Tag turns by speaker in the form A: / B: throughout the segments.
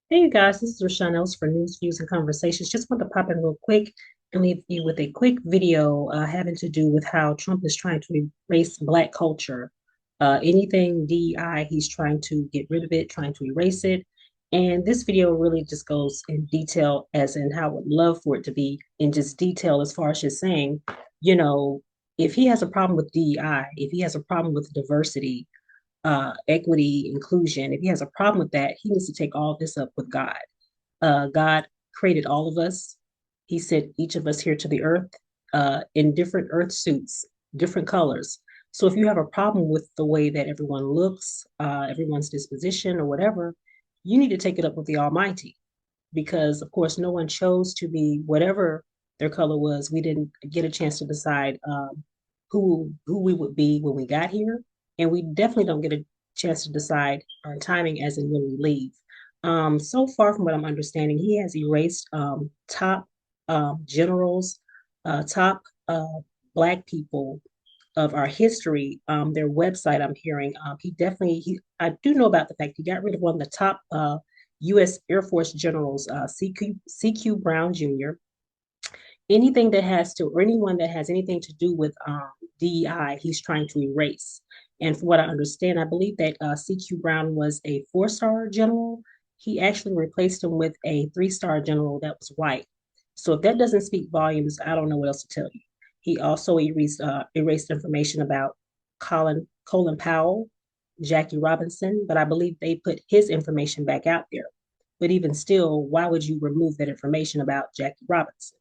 A: Hey you guys, this is Rashawn Else for News, Views, and Conversations. Just want to pop in real quick and leave you with a quick video having to do with how Trump is trying to erase Black culture. Anything DEI, he's trying to get rid of it, trying to erase it. And this video really just goes in detail, as in how I would love for it to be in just detail, as far as just saying, you know, if he has a problem with DEI, if he has a problem with diversity, equity, inclusion, if he has a problem with that, he needs to take all this up with God. God created all of us. He sent each of us here to the earth in different earth suits, different colors. So if you have a problem with the way that everyone looks, everyone's disposition, or whatever, you need to take it up with the Almighty. Because, of course, no one chose to be whatever their color was. We didn't get a chance to decide who we would be when we got here, and we definitely don't get a chance to decide our timing as in when we leave. So far from what I'm understanding, he has erased top generals, top Black people of our history. Their website, I'm hearing, I do know about the fact he got rid of one of the top U.S. Air Force generals, CQ Brown Jr. Anything that has to, or anyone that has anything to do with DEI, he's trying to erase. And from what I understand, I believe that CQ Brown was a four-star general. He actually replaced him with a three-star general that was white. So if that doesn't speak volumes, I don't know what else to tell you. He also erased information about Colin Powell, Jackie Robinson, but I believe they put his information back out there. But even still, why would you remove that information about Jackie Robinson?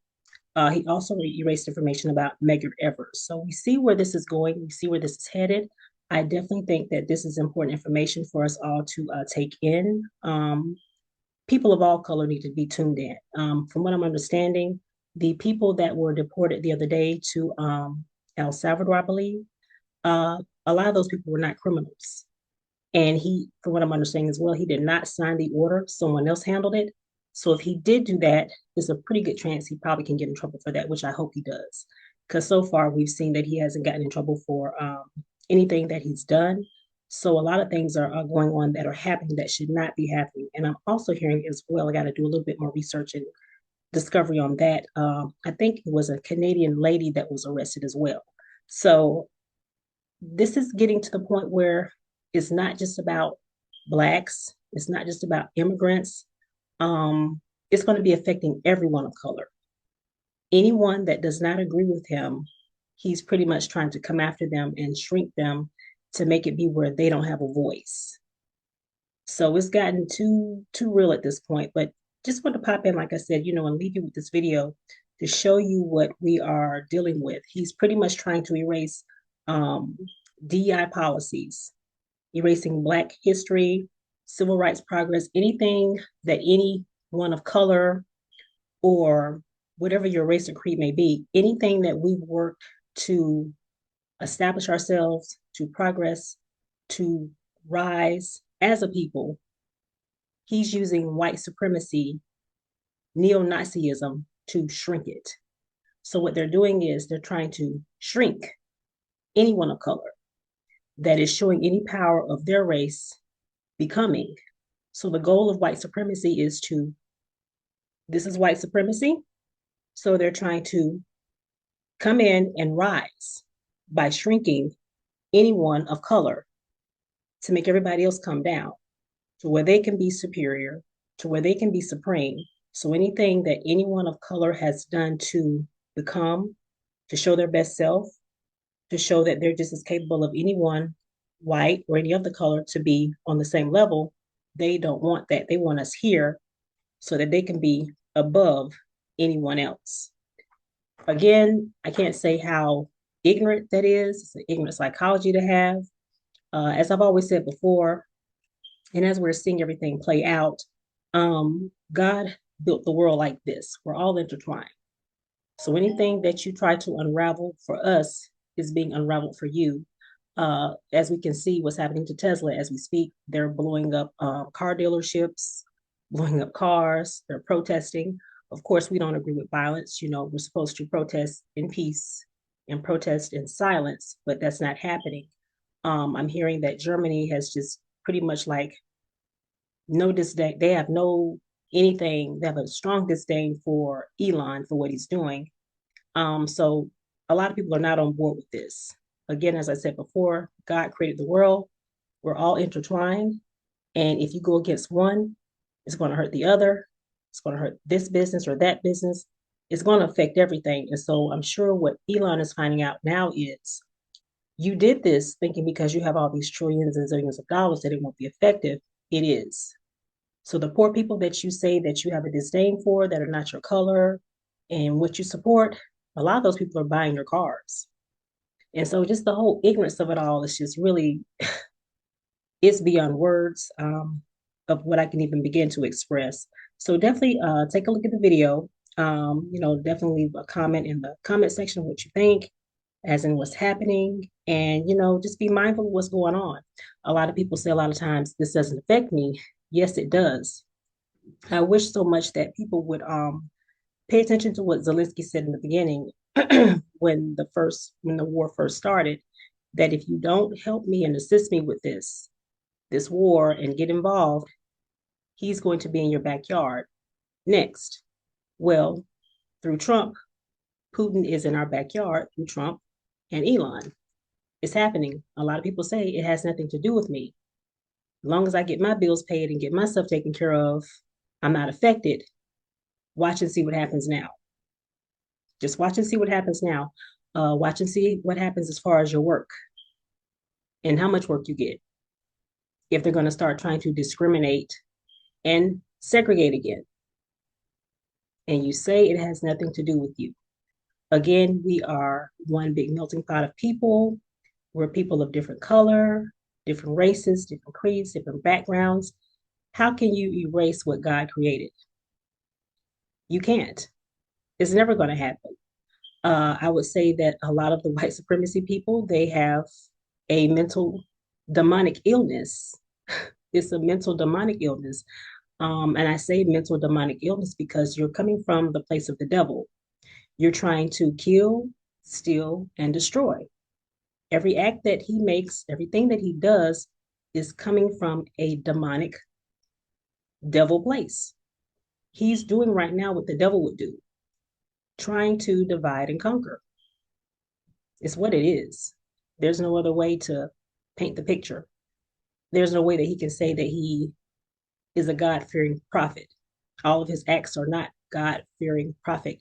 A: He also erased information about Medgar Evers. So we see where this is going. We see where this is headed. I definitely think that this is important information for us all to take in. People of all color need to be tuned in. From what I'm understanding, the people that were deported the other day to El Salvador, I believe, a lot of those people were not criminals. And he, from what I'm understanding as well, he did not sign the order. Someone else handled it. So if he did do that, there's a pretty good chance he probably can get in trouble for that, which I hope he does. Because so far we've seen that he hasn't gotten in trouble for anything that he's done. So a lot of things are going on that are happening that should not be happening. And I'm also hearing as well, I got to do a little bit more research and discovery on that. I think it was a Canadian lady that was arrested as well. So this is getting to the point where it's not just about blacks, it's not just about immigrants. It's going to be affecting everyone of color. Anyone that does not agree with him, he's pretty much trying to come after them and shrink them to make it be where they don't have a voice. So it's gotten too real at this point. But just want to pop in, like I said, and leave you with this video to show you what we are dealing with. He's pretty much trying to erase um, DEI policies, erasing Black history, civil rights progress, anything that anyone of color or whatever your race or creed may be, anything that we've worked to establish ourselves, to progress, to rise as a people, he's using white supremacy, neo Nazism to shrink it. So, what they're doing is they're trying to shrink anyone of color that is showing any power of their race becoming. So, the goal of white supremacy is to, this is white supremacy. So, they're trying to come in and rise by shrinking anyone of color to make everybody else come down to where they can be superior, to where they can be supreme. So anything that anyone of color has done to become, to show their best self, to show that they're just as capable of anyone, white or any other color, to be on the same level, they don't want that. They want us here so that they can be above anyone else. Again, I can't say how ignorant that is. It's an ignorant psychology to have. As I've always said before, and as we're seeing everything play out, God built the world like this. We're all intertwined. So anything that you try to unravel for us is being unraveled for you. As we can see what's happening to Tesla as we speak, they're blowing up car dealerships, blowing up cars, they're protesting. Of course, we don't agree with violence. We're supposed to protest in peace and protest in silence, but that's not happening. I'm hearing that Germany has just pretty much like No disdain. They have no anything. They have a strong disdain for Elon for what he's doing. So a lot of people are not on board with this. Again, as I said before, God created the world. We're all intertwined. And if you go against one, it's going to hurt the other. It's going to hurt this business or that business. It's going to affect everything. And so I'm sure what Elon is finding out now is you did this thinking because you have all these trillions and zillions of dollars that it won't be effective. It is. So the poor people that you say that you have a disdain for, that are not your color and what you support, a lot of those people are buying your cars. And so just the whole ignorance of it all is just really, it's beyond words of what I can even begin to express. So definitely take a look at the video. Definitely leave a comment in the comment section of what you think, as in what's happening, and just be mindful of what's going on. A lot of people say a lot of times this doesn't affect me. Yes, it does. I wish so much that people would pay attention to what Zelensky said in the beginning when the war first started, that if you don't help me and assist me with this war and get involved, he's going to be in your backyard next. Well, through Trump, Putin is in our backyard through Trump and Elon. It's happening. A lot of people say it has nothing to do with me. As long as I get my bills paid and get my stuff taken care of, I'm not affected. Watch and see what happens now. Just watch and see what happens now. Watch and see what happens as far as your work and how much work you get. If they're going to start trying to discriminate and segregate again, and you say it has nothing to do with you. Again, we are one big melting pot of people. We're people of different color, different races, different creeds, different backgrounds. How can you erase what God created? You can't. It's never going to happen. I would say that a lot of the white supremacy people, they have a mental demonic illness. It's a mental demonic illness. And I say mental demonic illness because you're coming from the place of the devil. You're trying to kill, steal, and destroy. Every act that he makes, everything that he does is coming from a demonic devil place. He's doing right now what the devil would do, trying to divide and conquer. It's what it is. There's no other way to paint the picture. There's no way that he can say that he is a God-fearing prophet. All of his acts are not God-fearing prophet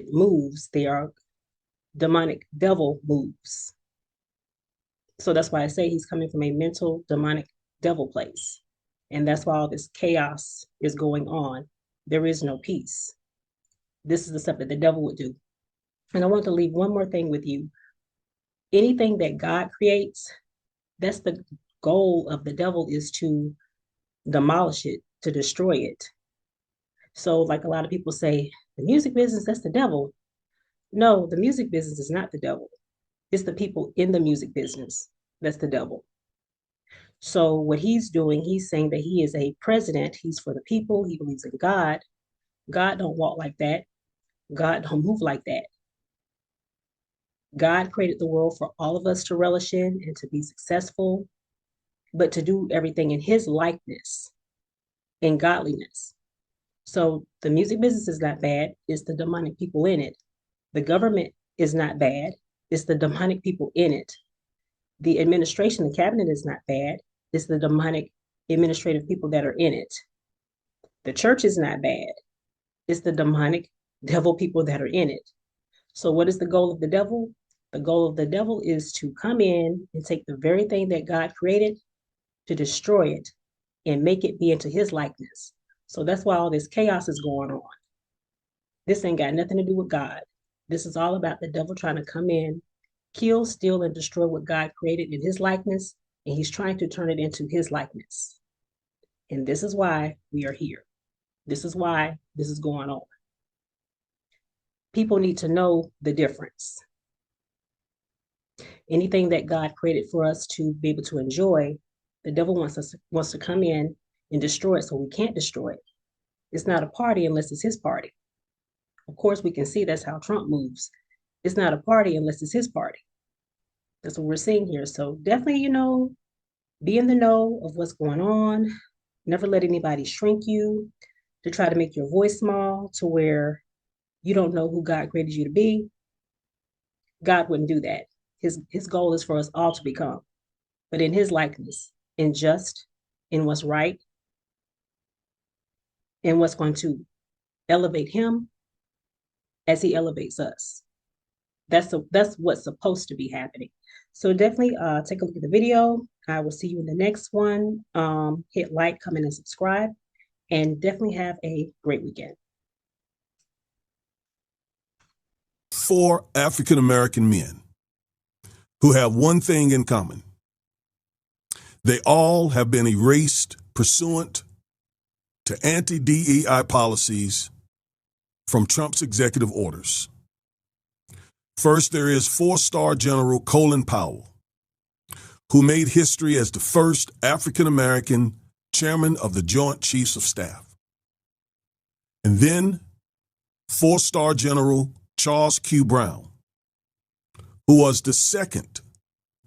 A: moves. They are demonic devil moves. So that's why I say he's coming from a mental demonic devil place. And that's why all this chaos is going on. There is no peace. This is the stuff that the devil would do. And I want to leave one more thing with you. Anything that God creates, that's the goal of the devil, is to demolish it, to destroy it. So like a lot of people say, the music business, that's the devil. No, the music business is not the devil. It's the people in the music business. That's the devil. So what he's doing, he's saying that he is a president. He's for the people. He believes in God. God don't walk like that. God don't move like that. God created the world for all of us to relish in and to be successful, but to do everything in his likeness, in godliness. So the music business is not bad. It's the demonic people in it. The government is not bad. It's the demonic people in it. The administration, the cabinet is not bad. It's the demonic administrative people that are in it. The church is not bad. It's the demonic devil people that are in it. So what is the goal of the devil? The goal of the devil is to come in and take the very thing that God created, to destroy it and make it be into his likeness. So that's why all this chaos is going on. This ain't got nothing to do with God. This is all about the devil trying to come in, kill, steal, and destroy what God created in his likeness, and he's trying to turn it into his likeness. And this is why we are here. This is why this is going on. People need to know the difference. Anything that God created for us to be able to enjoy, the devil wants to come in and destroy it, so we can't destroy it. It's not a party unless it's his party. Of course, we can see that's how Trump moves. It's not a party unless it's his party. That's what we're seeing here. So definitely, be in the know of what's going on. Never let anybody shrink you, to try to make your voice small to where you don't know who God created you to be. God wouldn't do that. His goal is for us all to become, but in his likeness, in just, in what's right, and what's going to elevate him as he elevates us. That's what's supposed to be happening. So definitely take a look at the video. I will see you in the next one. Hit like, comment, and subscribe, and definitely have a great weekend.
B: 4 African American men who have one thing in common. They all have been erased pursuant to anti-DEI policies from Trump's executive orders. First, there is 4-star General Colin Powell, who made history as the first African American chairman of the Joint Chiefs of Staff. And then 4-star General Charles Q. Brown, who was the second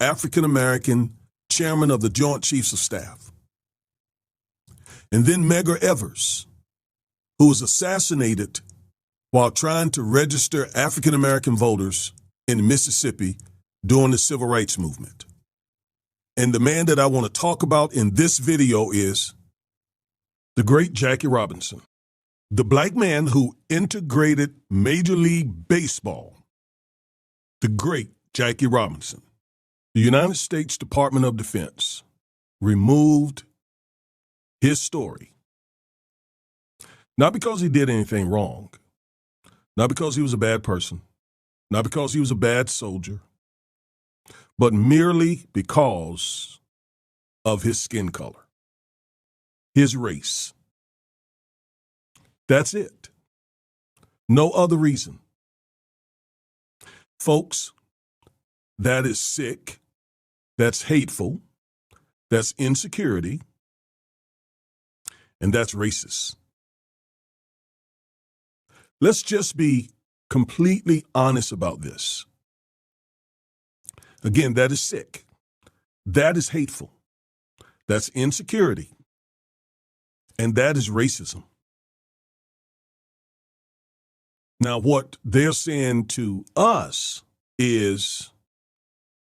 B: African American chairman of the Joint Chiefs of Staff. And then Medgar Evers, who was assassinated while trying to register African American voters in Mississippi during the Civil Rights Movement. And the man that I want to talk about in this video is the great Jackie Robinson, the black man who integrated Major League Baseball. The great Jackie Robinson. The United States Department of Defense removed his story, not because he did anything wrong, not because he was a bad person, not because he was a bad soldier, but merely because of his skin color, his race. That's it. No other reason. Folks, that is sick, that's hateful, that's insecurity, and that's racist. Let's just be completely honest about this. Again, that is sick. That is hateful. That's insecurity. And that is racism. Now, what they're saying to us is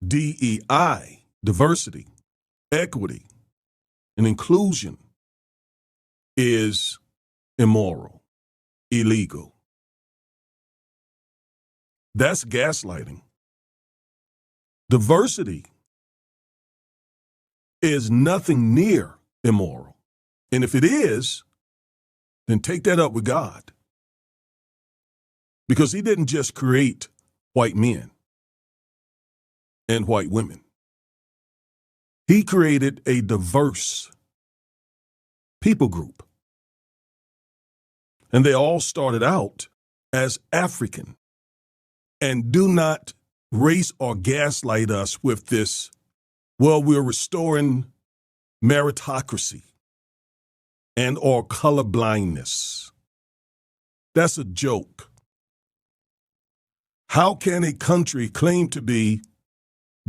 B: DEI, diversity, equity, and inclusion is immoral, illegal. That's gaslighting. Diversity is nothing near immoral. And if it is, then take that up with God. Because he didn't just create white men and white women. He created a diverse people group. And they all started out as African. And do not race or gaslight us with this, well, we're restoring meritocracy and or color blindness. That's a joke. How can a country claim to be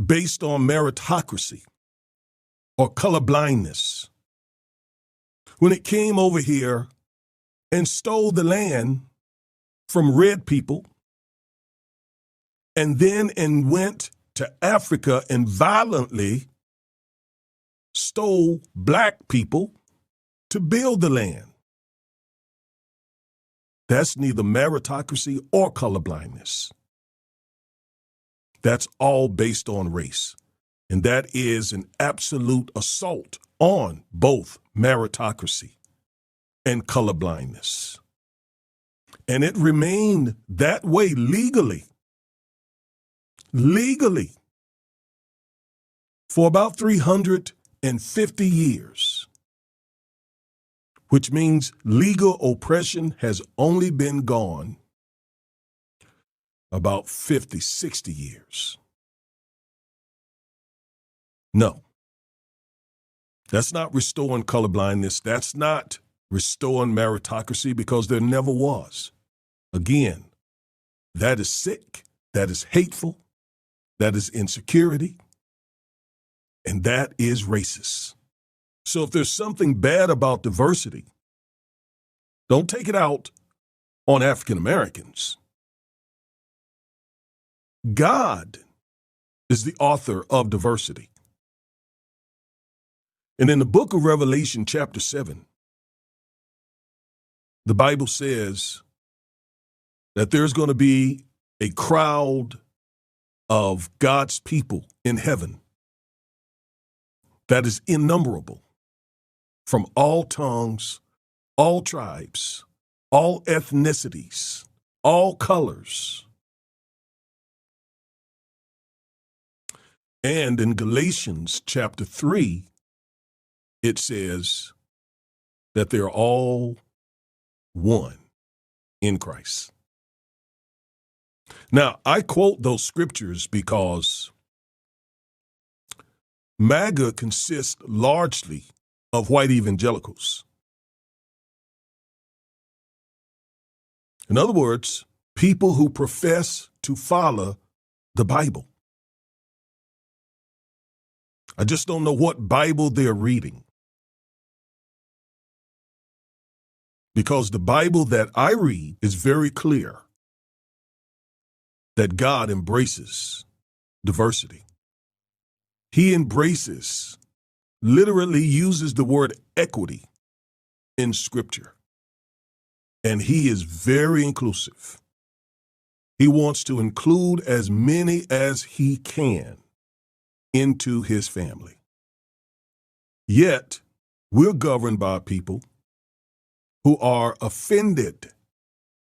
B: based on meritocracy or color blindness when it came over here and stole the land from red people and then went to Africa and violently stole black people to build the land? That's neither meritocracy or colorblindness. That's all based on race. And that is an absolute assault on both meritocracy and colorblindness. And it remained that way legally for about 350 years, which means legal oppression has only been gone about 50, 60 years. No, that's not restoring colorblindness. That's not restoring meritocracy, because there never was. Again, that is sick. That is hateful. That is insecurity. And that is racist. So if there's something bad about diversity, don't take it out on African Americans. God is the author of diversity. And in the book of Revelation, chapter 7, the Bible says that there's going to be a crowd of God's people in heaven that is innumerable, from all tongues, all tribes, all ethnicities, all colors. And in Galatians chapter 3, it says that they're all one in Christ. Now, I quote those scriptures because MAGA consists largely of white evangelicals. In other words, people who profess to follow the Bible. I just don't know what Bible they're reading. Because the Bible that I read is very clear that God embraces diversity. He embraces, literally uses the word equity in Scripture. And he is very inclusive. He wants to include as many as he can into his family. Yet, we're governed by people who are offended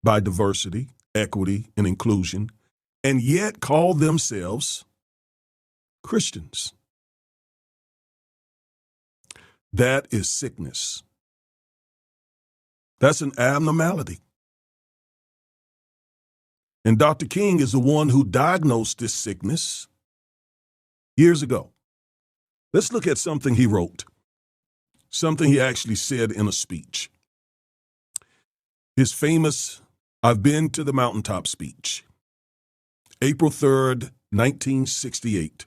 B: by diversity, equity, and inclusion, and yet call themselves Christians. That is sickness. That's an abnormality. And Dr. King is the one who diagnosed this sickness years ago. Let's look at something he wrote, something he actually said in a speech. His famous "I've been to the mountaintop" speech, April 3rd, 1968,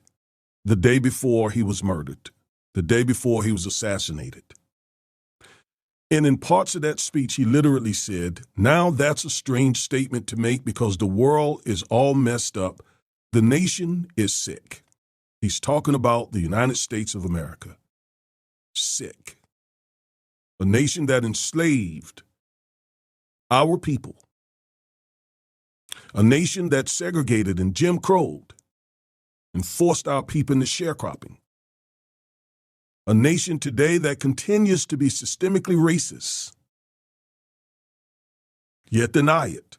B: the day before he was murdered, the day before he was assassinated. And in parts of that speech, he literally said, "Now that's a strange statement to make because the world is all messed up. The nation is sick." He's talking about the United States of America. Sick. A nation that enslaved our people. A nation that segregated and Jim Crowed and forced our people into sharecropping. A nation today that continues to be systemically racist, yet deny it.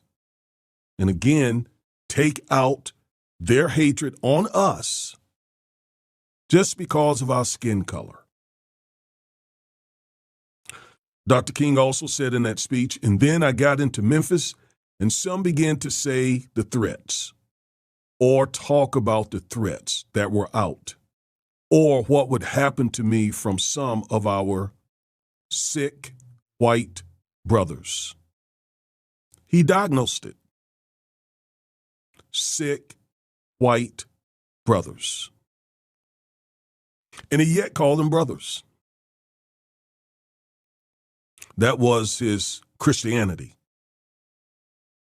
B: And again, take out their hatred on us just because of our skin color. Dr. King also said in that speech, "And then I got into Memphis, and some began to say the threats, or talk about the threats that were out, or what would happen to me from some of our sick white brothers." He diagnosed it. Sick white brothers. And he yet called them brothers. That was his Christianity.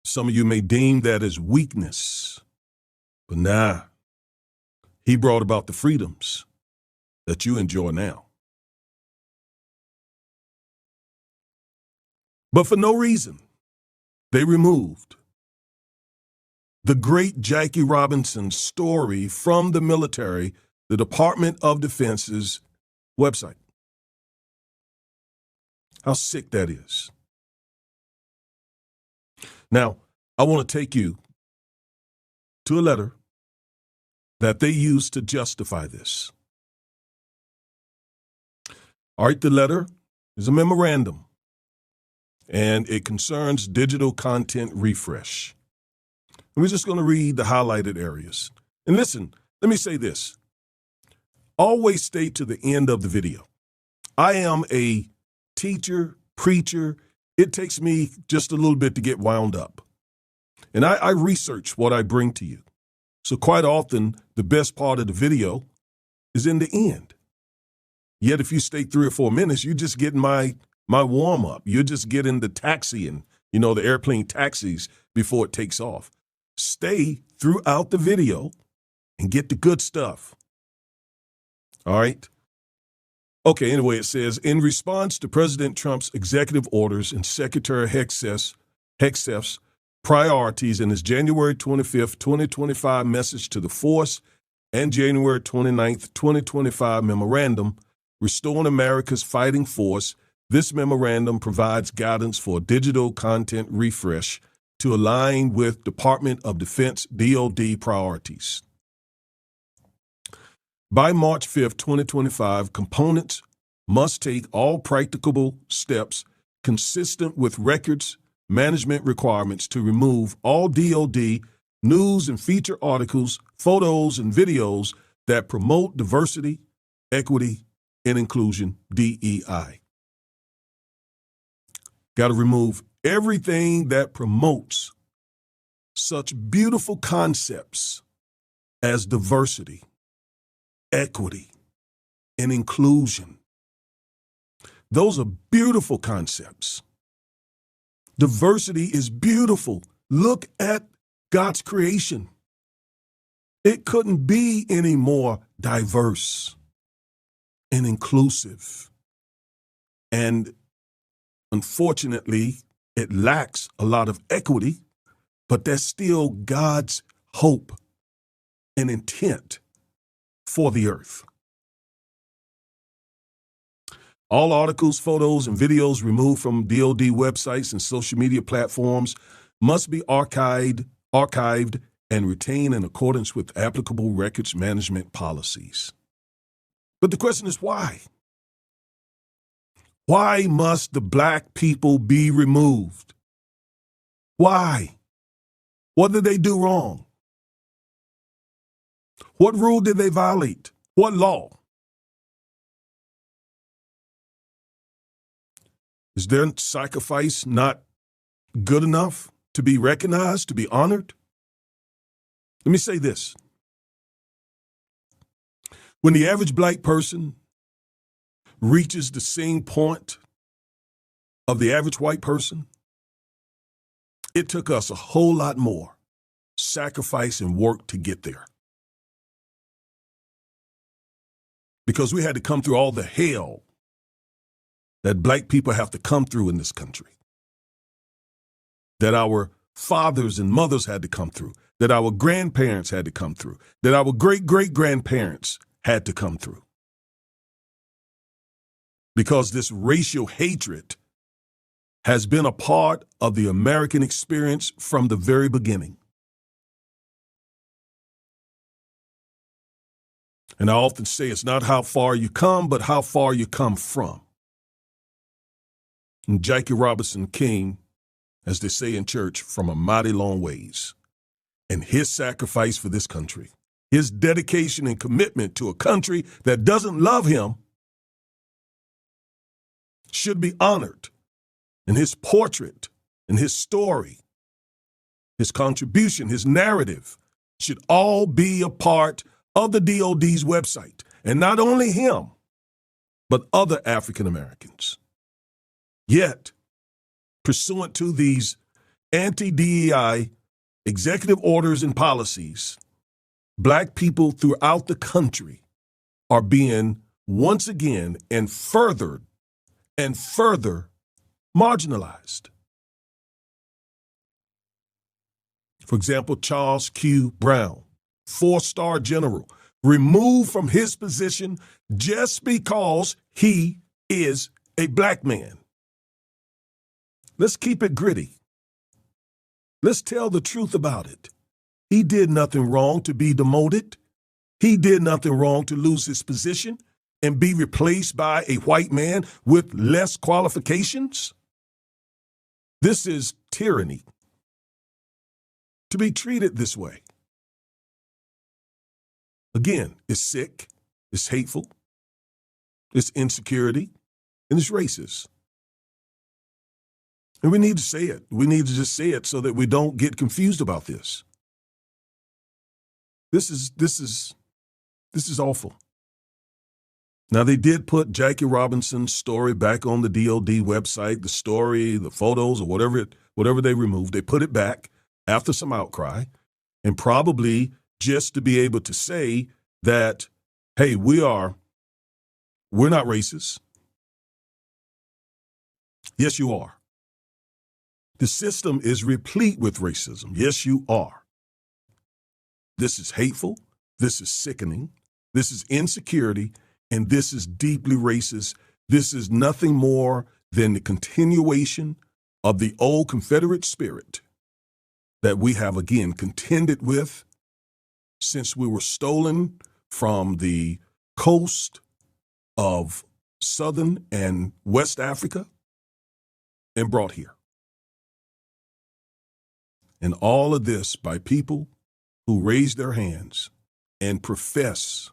B: Some of you may deem that as weakness, but nah, he brought about the freedoms that you enjoy now. But for no reason, they removed the great Jackie Robinson story from the military, the Department of Defense's website. How sick that is. Now, I want to take you to a letter that they used to justify this. All right, the letter is a memorandum, and it concerns digital content refresh. And we're just going to read the highlighted areas. And listen, let me say this. Always stay to the end of the video. I am a teacher, preacher. It takes me just a little bit to get wound up. And I research what I bring to you. So quite often, the best part of the video is in the end. Yet if you stay 3 or 4 minutes, you're just getting my warm up. You're just getting the taxiing, the airplane taxis before it takes off. Stay throughout the video and get the good stuff. All right. Okay, anyway, it says, in response to President Trump's executive orders and Secretary Hegseth's priorities in his January 25th, 2025 message to the force and January 29th, 2025 memorandum, Restoring America's Fighting Force, this memorandum provides guidance for digital content refresh to align with Department of Defense DoD priorities. By March 5th, 2025, components must take all practicable steps consistent with records management requirements to remove all DoD news and feature articles, photos, and videos that promote diversity, equity, and inclusion, DEI. Got to remove everything that promotes such beautiful concepts as diversity, equity, and inclusion. Those are beautiful concepts. Diversity is beautiful. Look at God's creation. It couldn't be any more diverse and inclusive. And unfortunately, it lacks a lot of equity, but that's still God's hope and intent for the earth. All articles, photos, and videos removed from DoD websites and social media platforms must be archived and retained in accordance with applicable records management policies. But the question is why? Why must the black people be removed? Why? What did they do wrong? What rule did they violate? What law? Is their sacrifice not good enough to be recognized, to be honored? Let me say this. When the average black person reaches the same point of the average white person, it took us a whole lot more sacrifice and work to get there. Because we had to come through all the hell that black people have to come through in this country, that our fathers and mothers had to come through, that our grandparents had to come through, that our great-great-grandparents had to come through. Because this racial hatred has been a part of the American experience from the very beginning. And I often say it's not how far you come, but how far you come from. And Jackie Robinson came, as they say in church, from a mighty long ways. And his sacrifice for this country, his dedication and commitment to a country that doesn't love him, should be honored. And his portrait and his story, his contribution, his narrative should all be a part of the DoD's website. And not only him, but other African Americans. Yet, pursuant to these anti-DEI executive orders and policies, black people throughout the country are being once again and further marginalized. For example, Charles Q. Brown, 4-star general, removed from his position just because he is a black man. Let's keep it gritty. Let's tell the truth about it. He did nothing wrong to be demoted. He did nothing wrong to lose his position and be replaced by a white man with less qualifications. This is tyranny, to be treated this way. Again, it's sick, it's hateful, it's insecurity, and it's racist. And we need to say it. We need to just say it so that we don't get confused about this. This is awful. Now, they did put Jackie Robinson's story back on the DOD website, the story, the photos, or whatever they removed. They put it back after some outcry, and probably just to be able to say that, hey, we're not racist. Yes, you are. The system is replete with racism. Yes, you are. This is hateful. This is sickening. This is insecurity. And this is deeply racist. This is nothing more than the continuation of the old Confederate spirit that we have again contended with since we were stolen from the coast of Southern and West Africa and brought here. And all of this by people who raise their hands and profess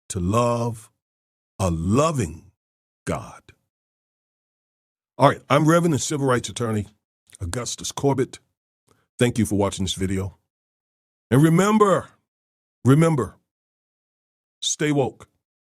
B: to love a loving God. All right, I'm Reverend and Civil Rights Attorney Augustus Corbett. Thank you for watching this video. And remember, stay woke.